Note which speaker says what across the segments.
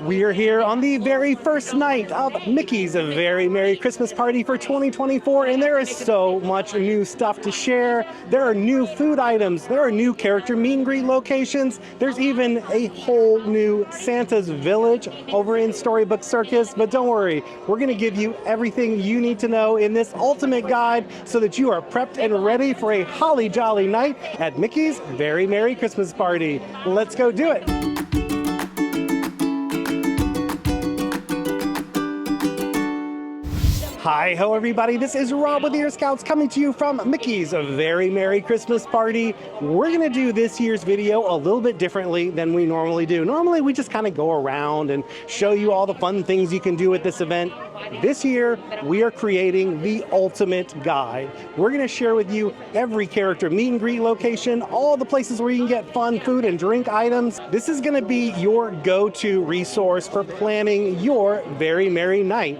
Speaker 1: We are here on the very first night of Mickey's Very Merry Christmas Party for 2024, and there is so much new stuff to share. There are new food items, there are new character meet and greet locations, there's even a whole new Santa's Village over in Storybook Circus. But don't worry, we're going to give you everything you need to know in this ultimate guide so that you are prepped and ready for a holly jolly night at Mickey's Very Merry Christmas Party. Let's go do it. Hi-ho everybody, this is Rob with the Ear Scouts coming to you from Mickey's Very Merry Christmas Party. We're going to do this year's video a little bit differently than we normally do. Normally we just kind of go around and show you all the fun things you can do at this event. This year we are creating the ultimate guide. We're going to share with you every character meet and greet location, all the places where you can get fun food and drink items. This is going to be your go-to resource for planning your very merry night.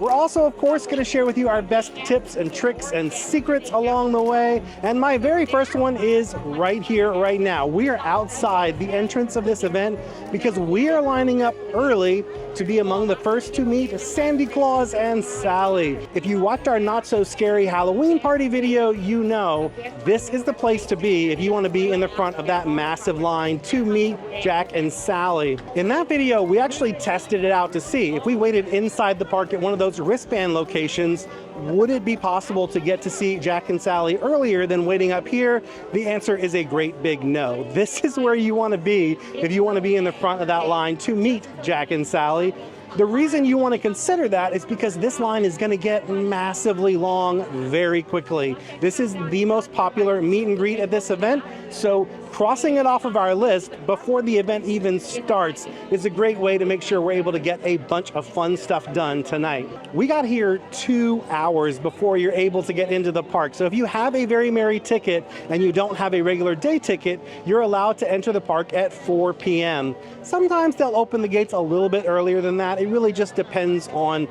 Speaker 1: Also, of course, going to share with you our best tips and tricks and secrets along the way. And my very first one is right here, right now. We are outside the entrance of this event because we are lining up early to be among the first to meet Santa Claus and Sally. If you watched our Not So Scary Halloween party video, you know this is the place to be if you want to be in the front of that massive line to meet Jack and Sally. In that video, we actually tested it out to see if we waited inside the park at one of those wristband locations, would it be possible to get to see Jack and Sally earlier than waiting up here? The answer is a great big no. This is where you want to be if you want to be in the front of that line to meet Jack and Sally. The reason you want to consider that is because this line is going to get massively long very quickly. This is the most popular meet and greet at this event, so crossing it off of our list before the event even starts is a great way to make sure we're able to get a bunch of fun stuff done tonight. We got here 2 hours before you're able to get into the park, so if you have a Very Merry ticket and you don't have a regular day ticket, you're allowed to enter the park at 4 p.m. Sometimes they'll open the gates a little bit earlier than that. It really just depends on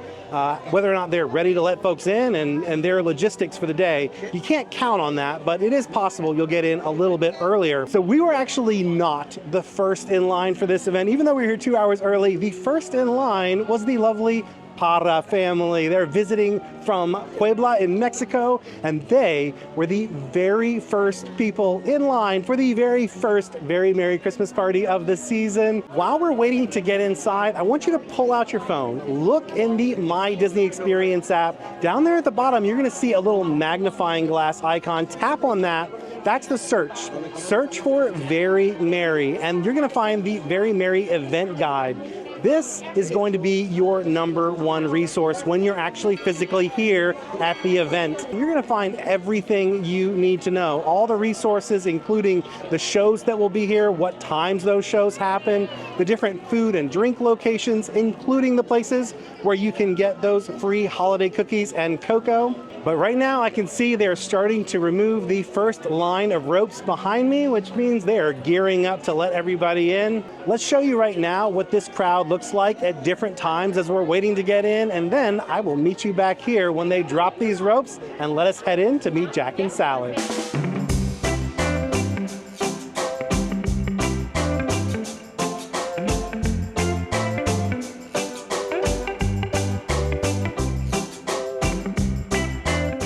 Speaker 1: whether or not they're ready to let folks in and their logistics for the day. You can't count on that, but it is possible you'll get in a little bit earlier. So we were actually not the first in line for this event. Even though we were here 2 hours early, the first in line was the lovely Para family. They're visiting from Puebla in Mexico, and they were the very first people in line for the very first Very Merry Christmas Party of the season. While we're waiting to get inside, I want you to pull out your phone, look in the My Disney Experience app. Down there at the bottom, you're going to see a little magnifying glass icon. Tap on that. That's the search. Search for Very Merry, and you're going to find the Very Merry event guide. This is going to be your #1 resource when you're actually physically here at the event. You're going to find everything you need to know. All the resources, including the shows that will be here, what times those shows happen, the different food and drink locations, including the places where you can get those free holiday cookies and cocoa. But right now I can see they're starting to remove the first line of ropes behind me, which means they are gearing up to let everybody in. Let's show you right now what this crowd looks like at different times as we're waiting to get in, and then I will meet you back here when they drop these ropes and let us head in to meet Jack and Sally.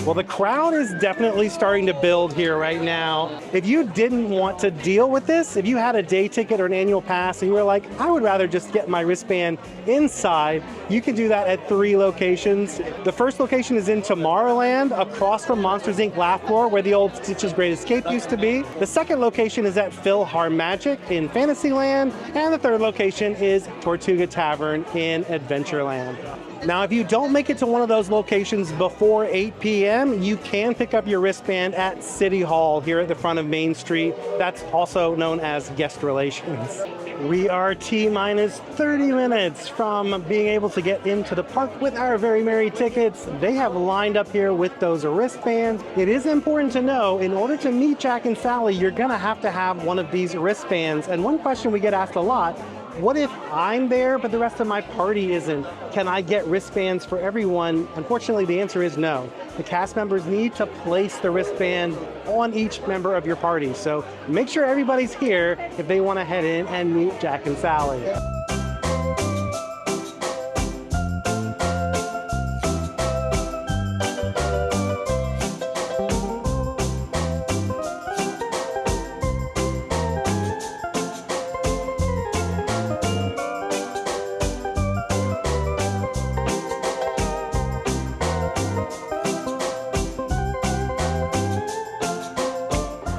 Speaker 1: Well, the crowd is definitely starting to build here right now. If you didn't want to deal with this, if you had a day ticket or an annual pass and you were like, I would rather just get my wristband inside, you can do that at 3 locations. The first location is in Tomorrowland, across from Monsters, Inc. Laugh Floor, where the old Stitch's Great Escape used to be. The second location is at PhilharMagic in Fantasyland, and the third location is Tortuga Tavern in Adventureland. Now, if you don't make it to one of those locations before 8 p.m., you can pick up your wristband at City Hall here at the front of Main Street. That's also known as guest relations. We are T-minus 30 minutes from being able to get into the park with our Very Merry tickets. They have lined up here with those wristbands. It is important to know, in order to meet Jack and Sally, you're gonna have to have one of these wristbands. And one question we get asked a lot, what if I'm there, but the rest of my party isn't? Can I get wristbands for everyone? Unfortunately, the answer is no. The cast members need to place the wristband on each member of your party. So make sure everybody's here if they want to head in and meet Jack and Sally.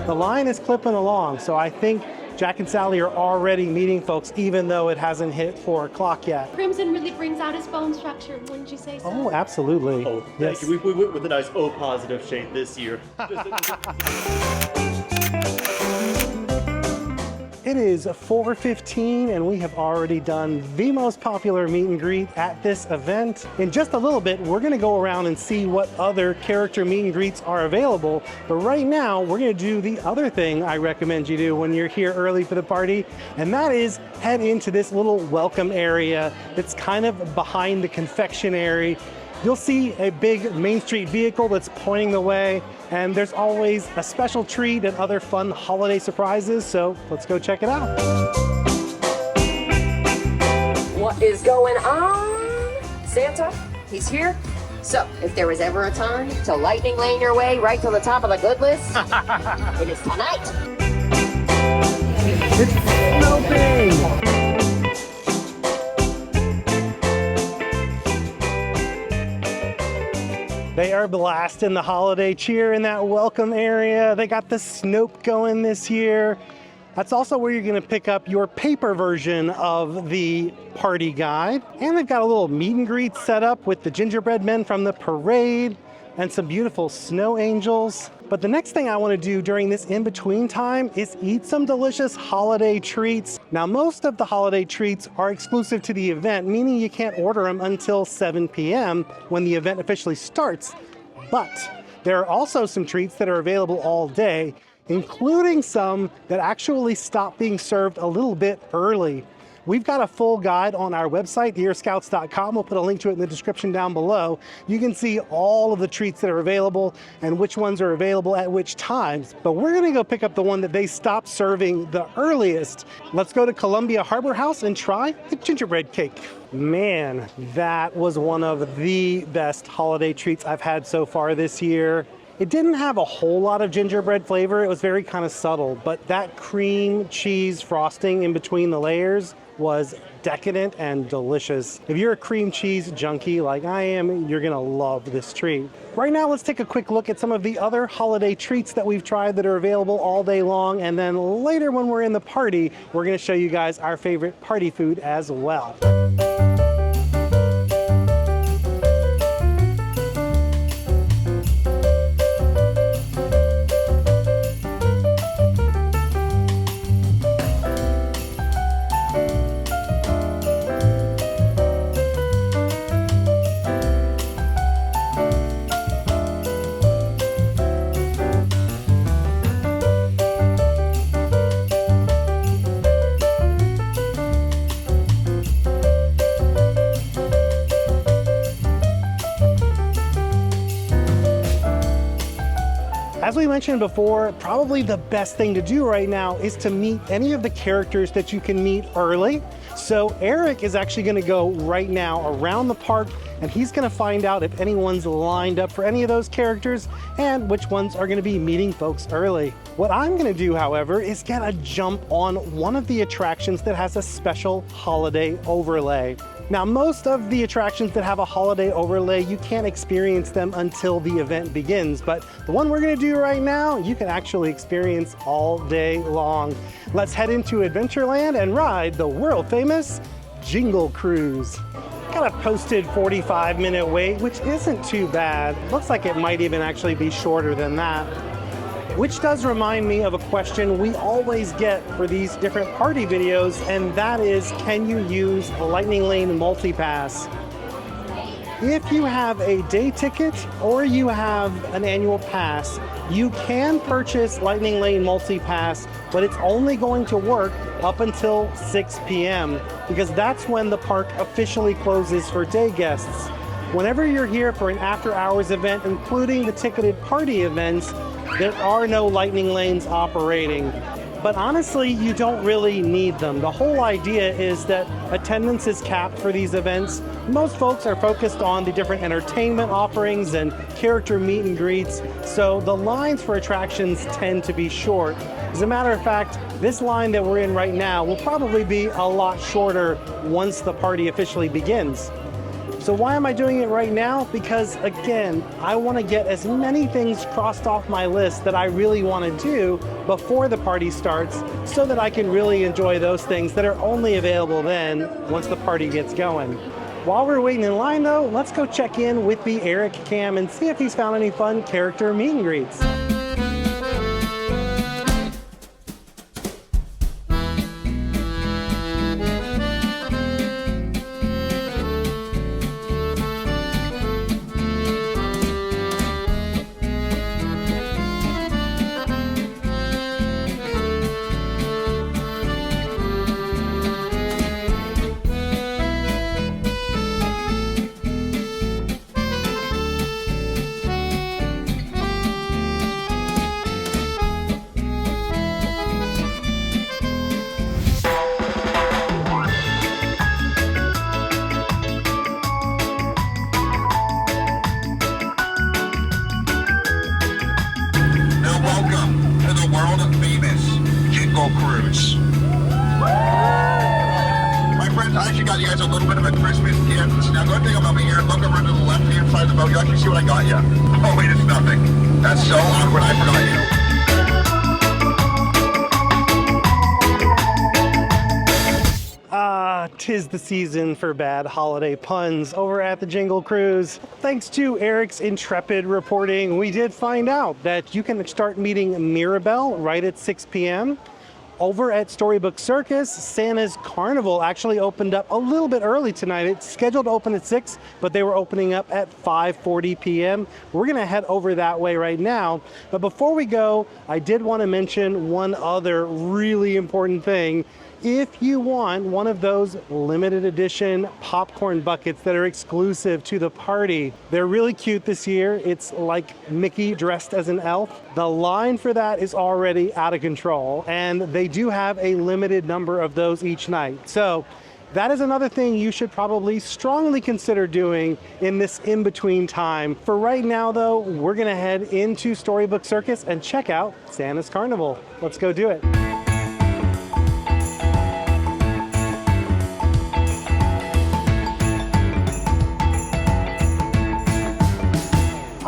Speaker 1: The line is clipping along, so I think Jack and Sally are already meeting folks, even though it hasn't hit 4 o'clock yet.
Speaker 2: Crimson really brings out his bone structure, wouldn't you say so?
Speaker 1: Oh, absolutely.
Speaker 3: Oh, thank you. We went with a nice O-positive shade this year.
Speaker 1: It is 4:15 and we have already done the most popular meet and greet at this event. In just a little bit, we're gonna go around and see what other character meet and greets are available. But right now, we're gonna do the other thing I recommend you do when you're here early for the party, and that is head into this little welcome area that's kind of behind the confectionery. You'll see a big Main Street vehicle that's pointing the way, and there's always a special treat and other fun holiday surprises, so let's go check it out.
Speaker 4: What is going on? Santa, he's here. So, if there was ever a time to lightning lane your way right to the top of the good list, it is tonight.
Speaker 1: It's snowing! They are blasting the holiday cheer in that welcome area. They got the Snope going this year. That's also where you're gonna pick up your paper version of the party guide. And they've got a little meet and greet set up with the gingerbread men from the parade and some beautiful snow angels. But the next thing I wanna do during this in-between time is eat some delicious holiday treats. Now, most of the holiday treats are exclusive to the event, meaning you can't order them until 7 p.m. when the event officially starts. But there are also some treats that are available all day, including some that actually stop being served a little bit early. We've got a full guide on our website, earscouts.com. We'll put a link to it in the description down below. You can see all of the treats that are available and which ones are available at which times. But we're gonna go pick up the one that they stopped serving the earliest. Let's go to Columbia Harbor House and try the gingerbread cake. Man, that was one of the best holiday treats I've had so far this year. It didn't have a whole lot of gingerbread flavor. It was very kind of subtle, but that cream cheese frosting in between the layers was decadent and delicious. If you're a cream cheese junkie like I am, you're gonna love this treat. Right now, let's take a quick look at some of the other holiday treats that we've tried that are available all day long. And then later when we're in the party, we're gonna show you guys our favorite party food as well. As we mentioned before, probably the best thing to do right now is to meet any of the characters that you can meet early. So Eric is actually gonna go right now around the park and he's gonna find out if anyone's lined up for any of those characters and which ones are gonna be meeting folks early. What I'm gonna do, however, is get a jump on one of the attractions that has a special holiday overlay. Now, most of the attractions that have a holiday overlay, you can't experience them until the event begins, but the one we're gonna do right now, you can actually experience all day long. Let's head into Adventureland and ride the world famous Jingle Cruise. Got a posted 45-minute wait, which isn't too bad. Looks like it might even actually be shorter than that. Which does remind me of a question we always get for these different party videos, and that is, can you use a Lightning Lane Multi-Pass? If you have a day ticket or you have an annual pass, you can purchase Lightning Lane Multi-Pass but it's only going to work up until 6 p.m. because that's when the park officially closes for day guests. Whenever you're here for an after-hours event, including the ticketed party events, there are no lightning lanes operating. But honestly, you don't really need them. The whole idea is that attendance is capped for these events. Most folks are focused on the different entertainment offerings and character meet and greets, so the lines for attractions tend to be short. As a matter of fact, this line that we're in right now will probably be a lot shorter once the party officially begins. So why am I doing it right now? Because again, I want to get as many things crossed off my list that I really want to do before the party starts so that I can really enjoy those things that are only available then once the party gets going. While we're waiting in line though, let's go check in with the Eric Cam and see if he's found any fun character meet and greets.
Speaker 5: My friends, I actually got you guys a little bit of a Christmas gift. Now go ahead and take them over here. Look over to the left-hand side of the boat. You actually see what I got you. Oh, wait, it's nothing. That's so awkward. I forgot you.
Speaker 1: Tis the season for bad holiday puns over at the Jingle Cruise. Thanks to Eric's intrepid reporting, we did find out that you can start meeting Mirabelle right at 6 p.m. Over at Storybook Circus, Santa's Carnival actually opened up a little bit early tonight. It's scheduled to open at 6, but they were opening up at 5:40 p.m. We're gonna head over that way right now. But before we go, I did want to mention one other really important thing. If you want one of those limited edition popcorn buckets that are exclusive to the party, they're really cute this year. It's like Mickey dressed as an elf. The line for that is already out of control, and they do have a limited number of those each night. So that is another thing you should probably strongly consider doing in this in-between time. For right now though, we're gonna head into Storybook Circus and check out Santa's Carnival. Let's go do it.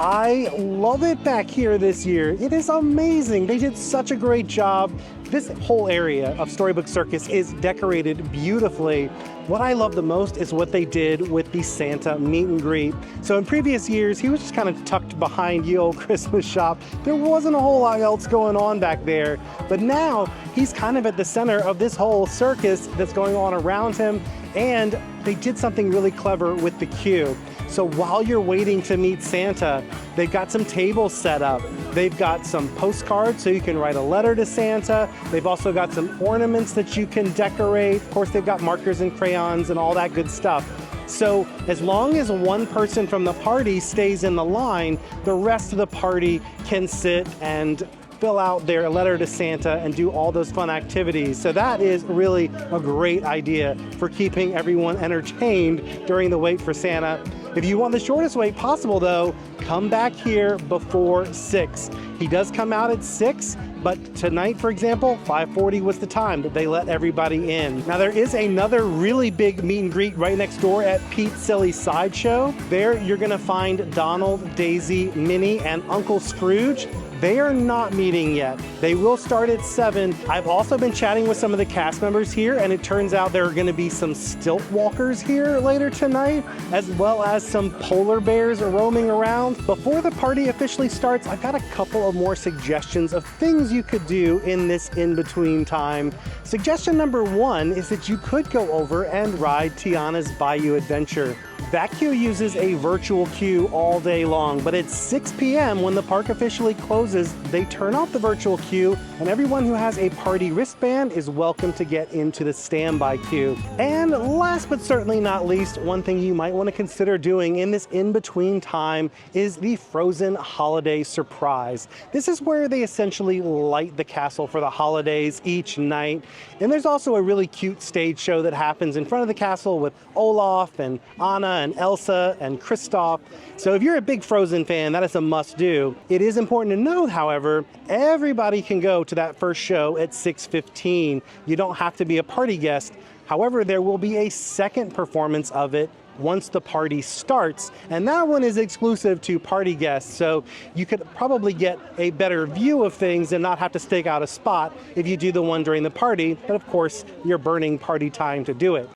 Speaker 1: I love it back here this year. It is amazing. They did such a great job. This whole area of Storybook Circus is decorated beautifully. What I love the most is what they did with the Santa meet and greet. So in previous years, he was just kind of tucked behind the old Christmas shop. There wasn't a whole lot else going on back there. But now he's kind of at the center of this whole circus that's going on around him. And they did something really clever with the queue. So while you're waiting to meet Santa, they've got some tables set up. They've got some postcards so you can write a letter to Santa. They've also got some ornaments that you can decorate. Of course, they've got markers and crayons and all that good stuff. So as long as one person from the party stays in the line, the rest of the party can sit and fill out their letter to Santa and do all those fun activities. So that is really a great idea for keeping everyone entertained during the wait for Santa. If you want the shortest wait possible though, come back here before 6. He does come out at 6, but tonight, for example, 5:40 was the time that they let everybody in. Now there is another really big meet and greet right next door at Pete's Silly Sideshow. There you're gonna find Donald, Daisy, Minnie, and Uncle Scrooge. They are not meeting yet. They will start at 7. I've also been chatting with some of the cast members here, and it turns out there are gonna be some stilt walkers here later tonight, as well as some polar bears roaming around. Before the party officially starts, I've got a couple of more suggestions of things you could do in this in-between time. Suggestion number 1 is that you could go over and ride Tiana's Bayou Adventure. That queue uses a virtual queue all day long, but at 6 p.m. when the park officially closes closes, they turn off the virtual queue, and everyone who has a party wristband is welcome to get into the standby queue. And last but certainly not least, one thing you might want to consider doing in this in-between time is the Frozen Holiday Surprise. This is where they essentially light the castle for the holidays each night. And there's also a really cute stage show that happens in front of the castle with Olaf and Anna and Elsa and Kristoff. So if you're a big Frozen fan, that is a must-do. It is important to note, however, everybody can go to that first show at 6:15. You don't have to be a party guest. However, there will be a second performance of it once the party starts, and that one is exclusive to party guests, so you could probably get a better view of things and not have to stake out a spot if you do the one during the party, but of course, you're burning party time to do it.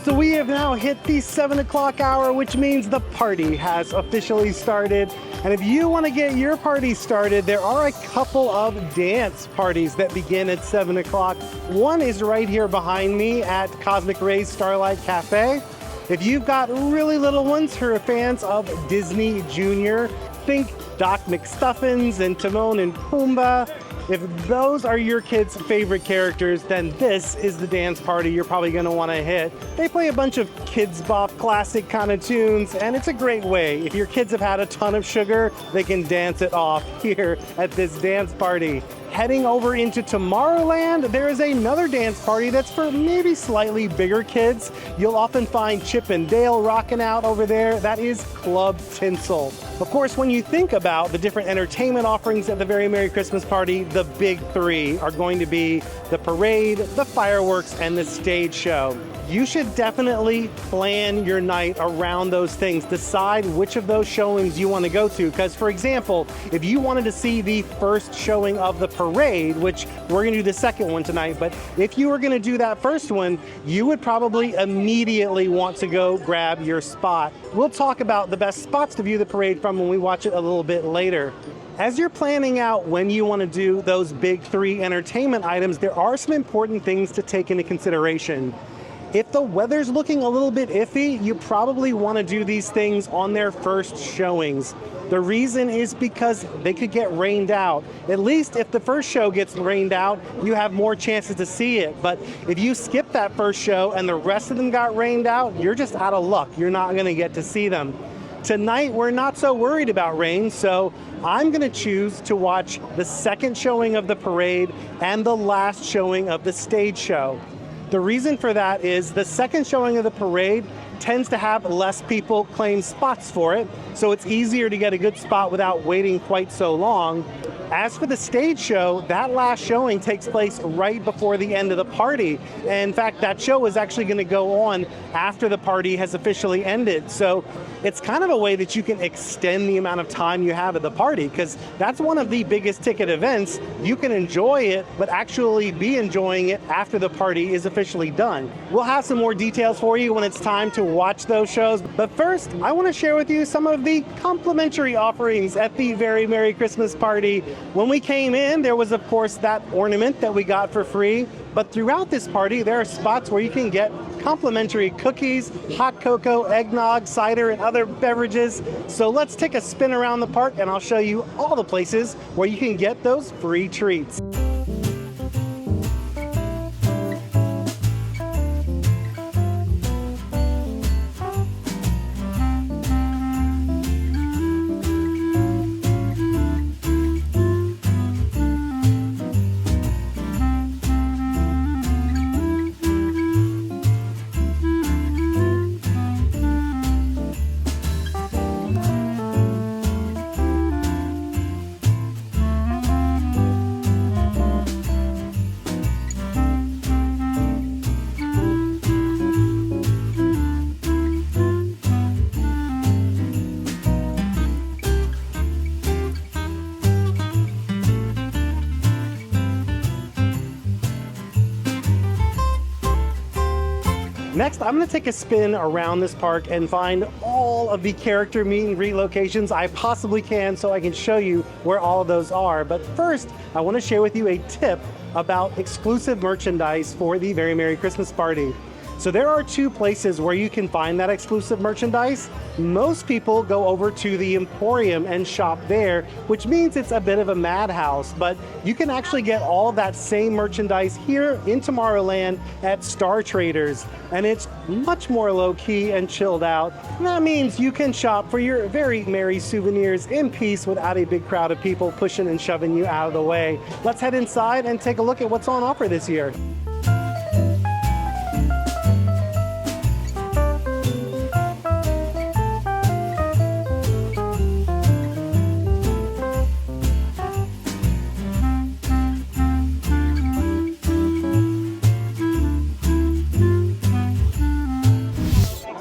Speaker 1: So we have now hit the 7 o'clock hour, which means the party has officially started. And if you want to get your party started, there are a couple of dance parties that begin at 7 o'clock. One is right here behind me at Cosmic Rays Starlight Cafe. If you've got really little ones who are fans of Disney Junior, think Doc McStuffins and Timon and Pumbaa. If those are your kids' favorite characters, then this is the dance party you're probably going to want to hit. They play a bunch of Kids Bop classic kind of tunes, and it's a great way. If your kids have had a ton of sugar, they can dance it off here at this dance party. Heading over into Tomorrowland, there is another dance party that's for maybe slightly bigger kids. You'll often find Chip and Dale rocking out over there. That is Club Tinsel. Of course, when you think about the different entertainment offerings at the Very Merry Christmas Party, the big three are going to be the parade, the fireworks, and the stage show. You should definitely plan your night around those things. Decide which of those showings you want to go to. Because, for example, if you wanted to see the first showing of the parade, which we're going to do the second one tonight, but if you were going to do that first one, you would probably immediately want to go grab your spot. We'll talk about the best spots to view the parade from when we watch it a little bit later. As you're planning out when you want to do those big three entertainment items, there are some important things to take into consideration. If the weather's looking a little bit iffy, you probably want to do these things on their first showings. The reason is because they could get rained out. At least if the first show gets rained out, you have more chances to see it. But if you skip that first show and the rest of them got rained out, you're just out of luck. You're not going to get to see them. Tonight, we're not so worried about rain, so I'm going to choose to watch the second showing of the parade and the last showing of the stage show. The reason for that is the second showing of the parade tends to have less people claim spots for it, so it's easier to get a good spot without waiting quite so long. As for the stage show, that last showing takes place right before the end of the party. And in fact, that show is actually going to go on after the party has officially ended. So it's kind of a way that you can extend the amount of time you have at the party, because that's one of the biggest ticket events. You can enjoy it, but actually be enjoying it after the party is officially done. We'll have some more details for you when it's time to watch those shows. But first, I want to share with you some of the complimentary offerings at the Very Merry Christmas Party. When we came in, there was, of course, that ornament that we got for free. But throughout this party, there are spots where you can get complimentary cookies, hot cocoa, eggnog, cider, and other beverages. So let's take a spin around the park, and I'll show you all the places where you can get those free treats. Next, I'm going to take a spin around this park and find all of the character meet and greet locations I possibly can so I can show you where all of those are. But first, I want to share with you a tip about exclusive merchandise for the Very Merry Christmas Party. So there are two places where you can find that exclusive merchandise. Most people go over to the Emporium and shop there, which means it's a bit of a madhouse, but you can actually get all of that same merchandise here in Tomorrowland at Star Traders, and it's much more low-key and chilled out. And that means you can shop for your very merry souvenirs in peace without a big crowd of people pushing and shoving you out of the way. Let's head inside and take a look at what's on offer this year.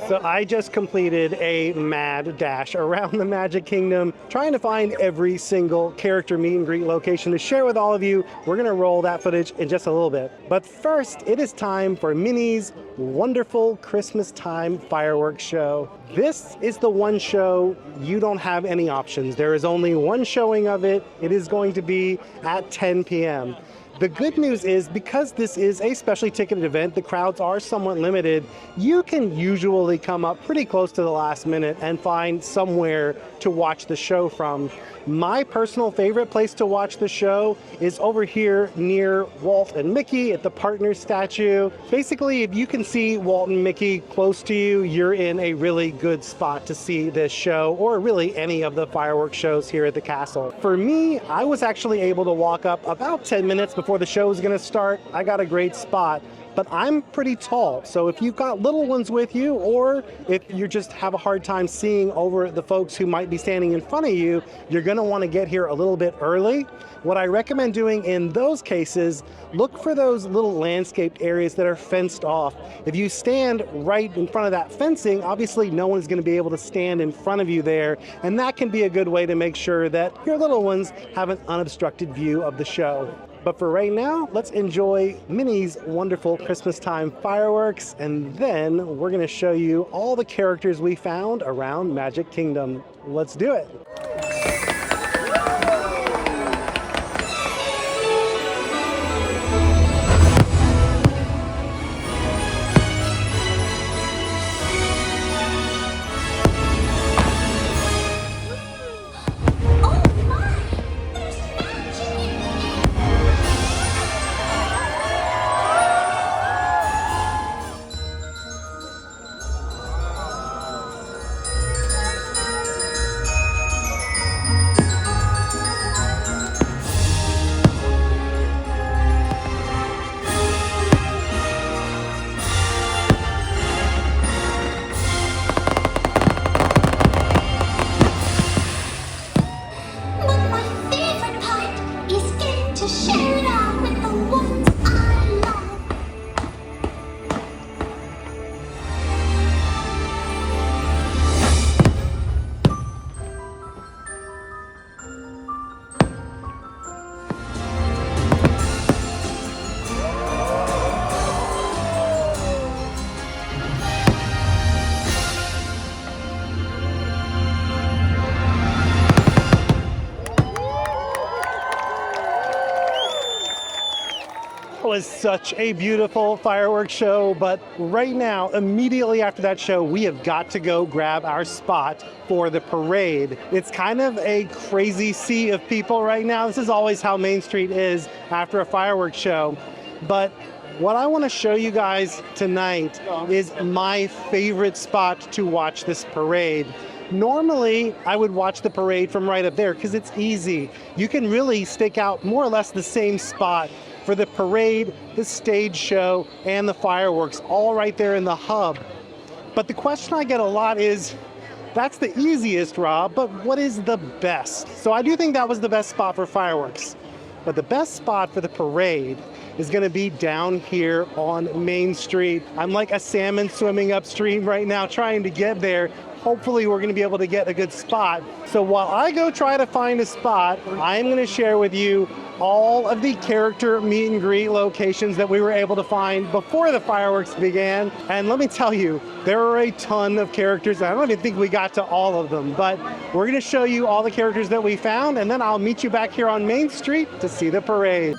Speaker 1: So I just completed a mad dash around the Magic Kingdom, trying to find every single character meet and greet location to share with all of you. We're gonna roll that footage in just a little bit. But first, it is time for Minnie's wonderful Christmastime fireworks show. This is the one show you don't have any options. There is only one showing of it. It is going to be at 10 p.m. The good news is, because this is a specially ticketed event, the crowds are somewhat limited. You can usually come up pretty close to the last minute and find somewhere to watch the show from. My personal favorite place to watch the show is over here near Walt and Mickey at the partner statue. Basically, if you can see Walt and Mickey close to you, you're in a really good spot to see this show, or really any of the fireworks shows here at the castle. For me, I was actually able to walk up about 10 minutes before the show was gonna start. I got a great spot. But I'm pretty tall, so if you've got little ones with you, or if you just have a hard time seeing over the folks who might be standing in front of you, you're gonna wanna get here a little bit early. What I recommend doing in those cases, look for those little landscaped areas that are fenced off. If you stand right in front of that fencing, obviously no one's gonna be able to stand in front of you there, and that can be a good way to make sure that your little ones have an unobstructed view of the show. But for right now, let's enjoy Minnie's wonderful Christmastime fireworks, and then we're gonna show you all the characters we found around Magic Kingdom. Let's do it. Was such a beautiful fireworks show, but right now, immediately after that show, we have got to go grab our spot for the parade. It's kind of a crazy sea of people right now. This is always how Main Street is after a fireworks show. But what I want to show you guys tonight is my favorite spot to watch this parade. Normally, I would watch the parade from right up there because it's easy. You can really stake out more or less the same spot for the parade, the stage show, and the fireworks, all right there in the hub. But the question I get a lot is, that's the easiest, Rob, but what is the best? So I do think that was the best spot for fireworks. But the best spot for the parade is gonna be down here on Main Street. I'm like a salmon swimming upstream right now trying to get there. Hopefully we're gonna be able to get a good spot. So while I go try to find a spot, I'm gonna share with you all of the character meet and greet locations that we were able to find before the fireworks began. And let me tell you, there are a ton of characters. I don't even think we got to all of them, but we're gonna show you all the characters that we found, and then I'll meet you back here on Main Street to see the parade.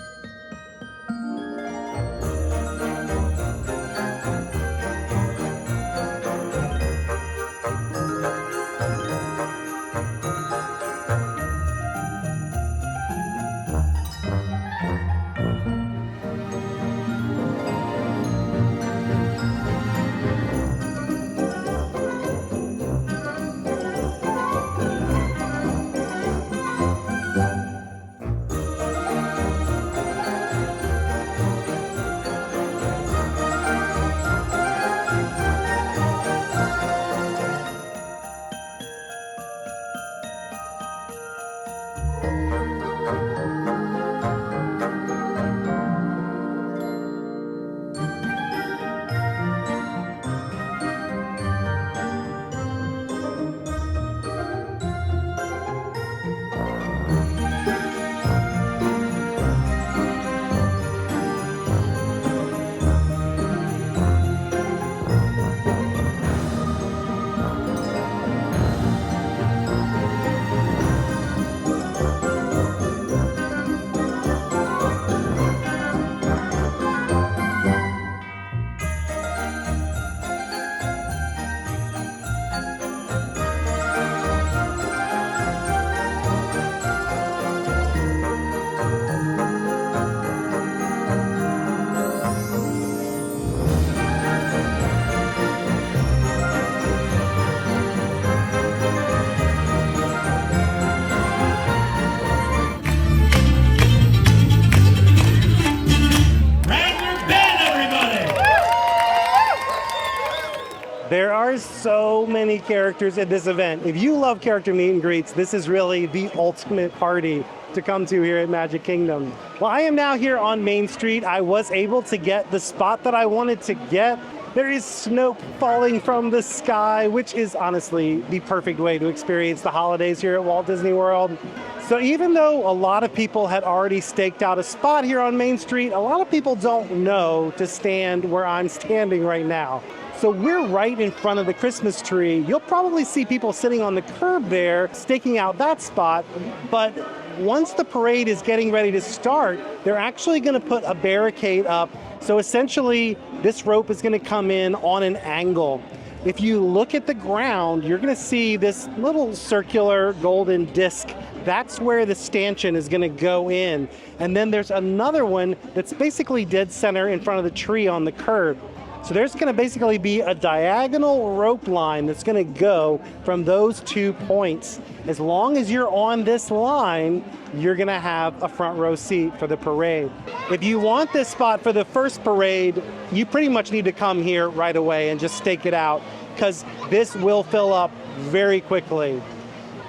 Speaker 1: There are so many characters at this event. If you love character meet and greets, this is really the ultimate party to come to here at Magic Kingdom. Well, I am now here on Main Street. I was able to get the spot that I wanted to get. There is snow falling from the sky, which is honestly the perfect way to experience the holidays here at Walt Disney World. So even though a lot of people had already staked out a spot here on Main Street, a lot of people don't know to stand where I'm standing right now. So we're right in front of the Christmas tree. You'll probably see people sitting on the curb there, staking out that spot, but once the parade is getting ready to start, they're actually going to put a barricade up. So essentially, this rope is going to come in on an angle. If you look at the ground, you're going to see this little circular golden disc. That's where the stanchion is going to go in. And then there's another one that's basically dead center in front of the tree on the curb. So there's going to basically be a diagonal rope line that's going to go from those 2 points. As long as you're on this line, you're going to have a front row seat for the parade. If you want this spot for the first parade, you pretty much need to come here right away and just stake it out, because this will fill up very quickly.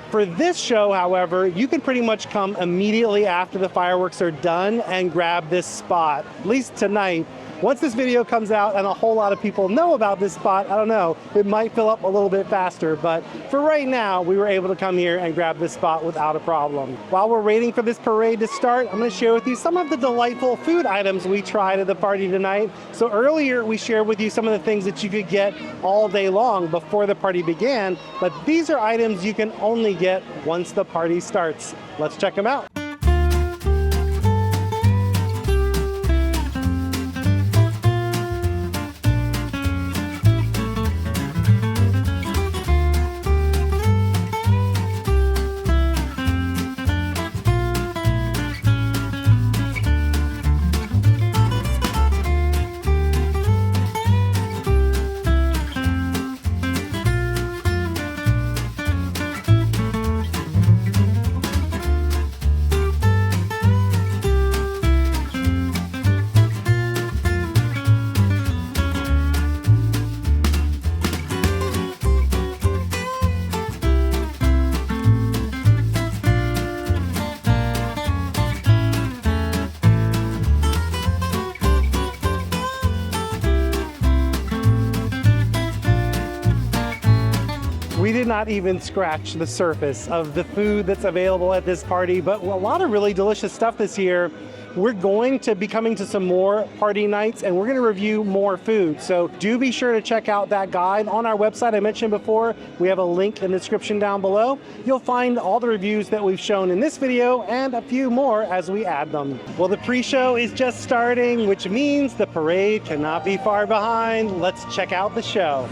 Speaker 1: For this show, however, you can pretty much come immediately after the fireworks are done and grab this spot, at least tonight. Once this video comes out and a whole lot of people know about this spot, I don't know, it might fill up a little bit faster, but for right now, we were able to come here and grab this spot without a problem. While we're waiting for this parade to start, I'm going to share with you some of the delightful food items we tried at the party tonight. So earlier, we shared with you some of the things that you could get all day long before the party began, but these are items you can only get once the party starts. Let's check them out. We did not even scratch the surface of the food that's available at this party, but a lot of really delicious stuff this year. We're going to be coming to some more party nights and we're going to review more food. So do be sure to check out that guide on our website I mentioned before. We have a link in the description down below. You'll find all the reviews that we've shown in this video and a few more as we add them. Well, the pre-show is just starting, which means the parade cannot be far behind. Let's check out the show.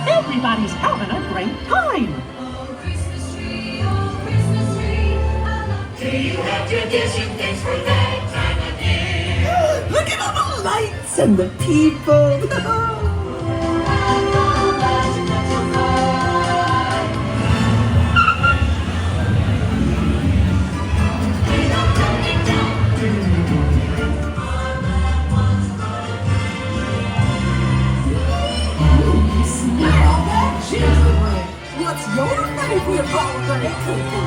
Speaker 6: Everybody's having a great time.
Speaker 7: Oh, Christmas tree, do you have tradition things for that time of year?
Speaker 6: Look at all the lights and the people. What's your favorite holiday cookie?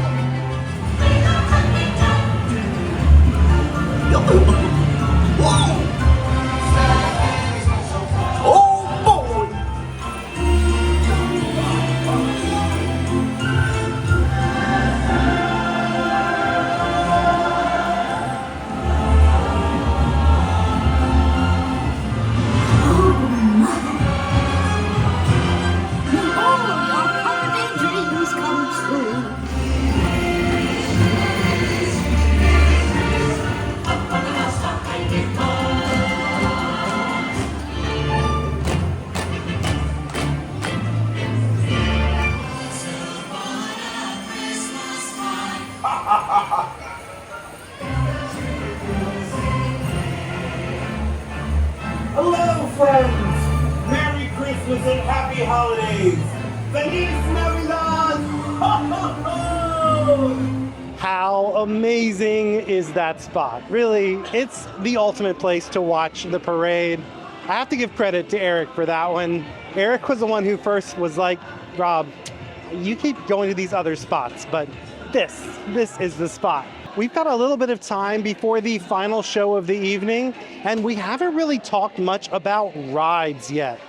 Speaker 6: Whoa! Oh boy!
Speaker 8: Hello, friends! Merry Christmas and Happy Holidays! Feliz Navidad! Ho, ho, ho!
Speaker 1: How amazing is that spot? Really, it's the ultimate place to watch the parade. I have to give credit to Eric for that one. Eric was the one who first was like, Rob, you keep going to these other spots, but this is the spot. We've got a little bit of time before the final show of the evening, and we haven't really talked much about rides yet.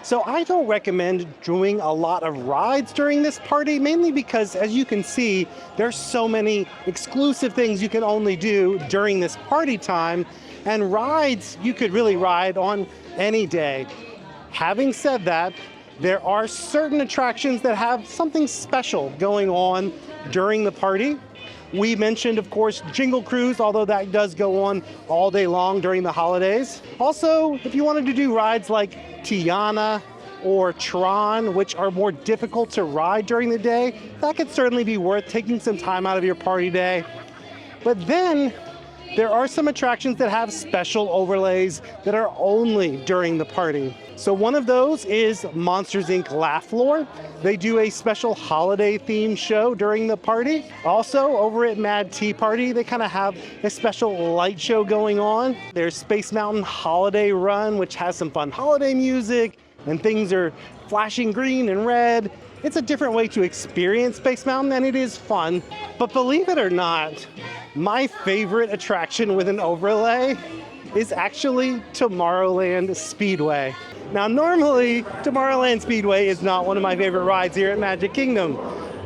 Speaker 1: So I don't recommend doing a lot of rides during this party, mainly because, as you can see, there's so many exclusive things you can only do during this party time, and rides you could really ride on any day. Having said that, there are certain attractions that have something special going on during the party. We mentioned, of course, Jingle Cruise, although that does go on all day long during the holidays. Also, if you wanted to do rides like Tiana or Tron, which are more difficult to ride during the day, that could certainly be worth taking some time out of your party day. But then there are some attractions that have special overlays that are only during the party. So one of those is Monsters, Inc. Laugh Floor. They do a special holiday themed show during the party. Also, over at Mad Tea Party, they kind of have a special light show going on. There's Space Mountain Holiday Run, which has some fun holiday music, and things are flashing green and red. It's a different way to experience Space Mountain, and it is fun. But believe it or not, my favorite attraction with an overlay is actually Tomorrowland Speedway. Now, normally, Tomorrowland Speedway is not one of my favorite rides here at Magic Kingdom.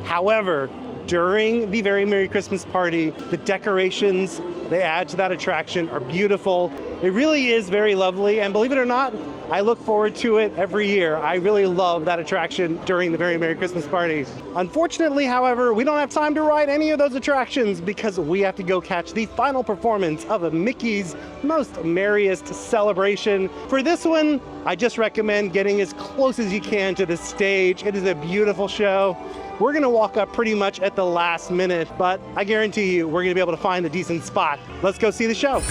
Speaker 1: However, during the Very Merry Christmas Party, the decorations they add to that attraction are beautiful. It really is very lovely, and believe it or not, I look forward to it every year. I really love that attraction during the Very Merry Christmas Party. Unfortunately, however, we don't have time to ride any of those attractions because we have to go catch the final performance of Mickey's Most Merriest celebration. For this one, I just recommend getting as close as you can to the stage. It is a beautiful show. We're gonna walk up pretty much at the last minute, but I guarantee you we're gonna be able to find a decent spot. Let's go see the show.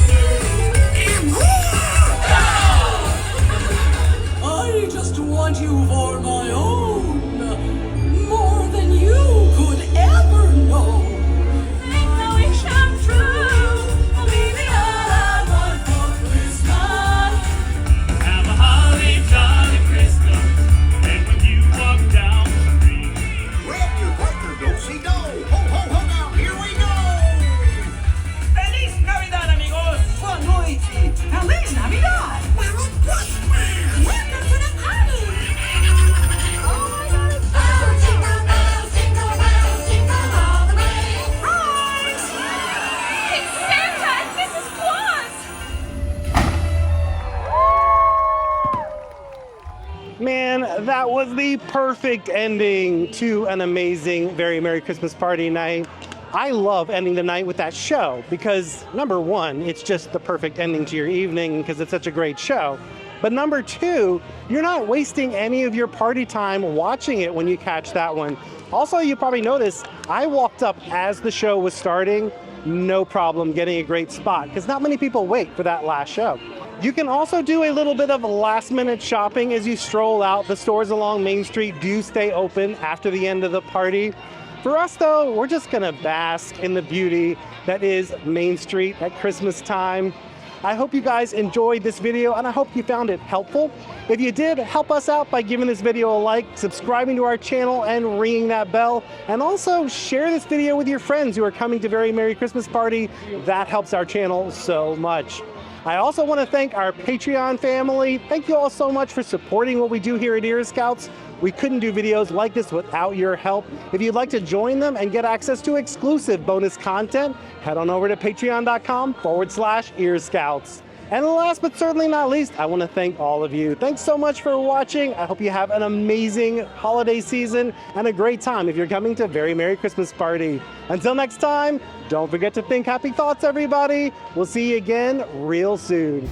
Speaker 9: I just want you for my own, more than you could ever know. Make my wish come true, baby, all I want for Christmas.
Speaker 7: Have a holly jolly Christmas, and when you walk down the street,
Speaker 5: Grab your partner, do-si-do. Ho, ho, ho, now, here we go.
Speaker 9: Feliz Navidad, amigos. Boa noite. Feliz Navidad.
Speaker 5: Merry Christmas.
Speaker 9: Welcome to the party.
Speaker 2: Oh my God, it's
Speaker 7: oh, jingle bells, jingle all the way.
Speaker 9: Rise.
Speaker 2: It's Santa and Mrs. Claus!
Speaker 1: Man, that was the perfect ending to an amazing Very Merry Christmas Party night. I love ending the night with that show because, number one, it's just the perfect ending to your evening because it's such a great show. But number two, you're not wasting any of your party time watching it when you catch that one. Also, you probably noticed I walked up as the show was starting, no problem getting a great spot because not many people wait for that last show. You can also do a little bit of last-minute shopping as you stroll out. The stores along Main Street do stay open after the end of the party. For us, though, we're just gonna bask in the beauty that is Main Street at Christmas time. I hope you guys enjoyed this video, and I hope you found it helpful. If you did, help us out by giving this video a like, subscribing to our channel, and ringing that bell. And also share this video with your friends who are coming to Very Merry Christmas Party. That helps our channel so much. I also want to thank our Patreon family. Thank you all so much for supporting what we do here at Ear Scouts. We couldn't do videos like this without your help. If you'd like to join them and get access to exclusive bonus content, head on over to patreon.com/earscouts. And last but certainly not least, I want to thank all of you. Thanks so much for watching. I hope you have an amazing holiday season and a great time if you're coming to Very Merry Christmas Party. Until next time, don't forget to think happy thoughts, everybody. We'll see you again real soon.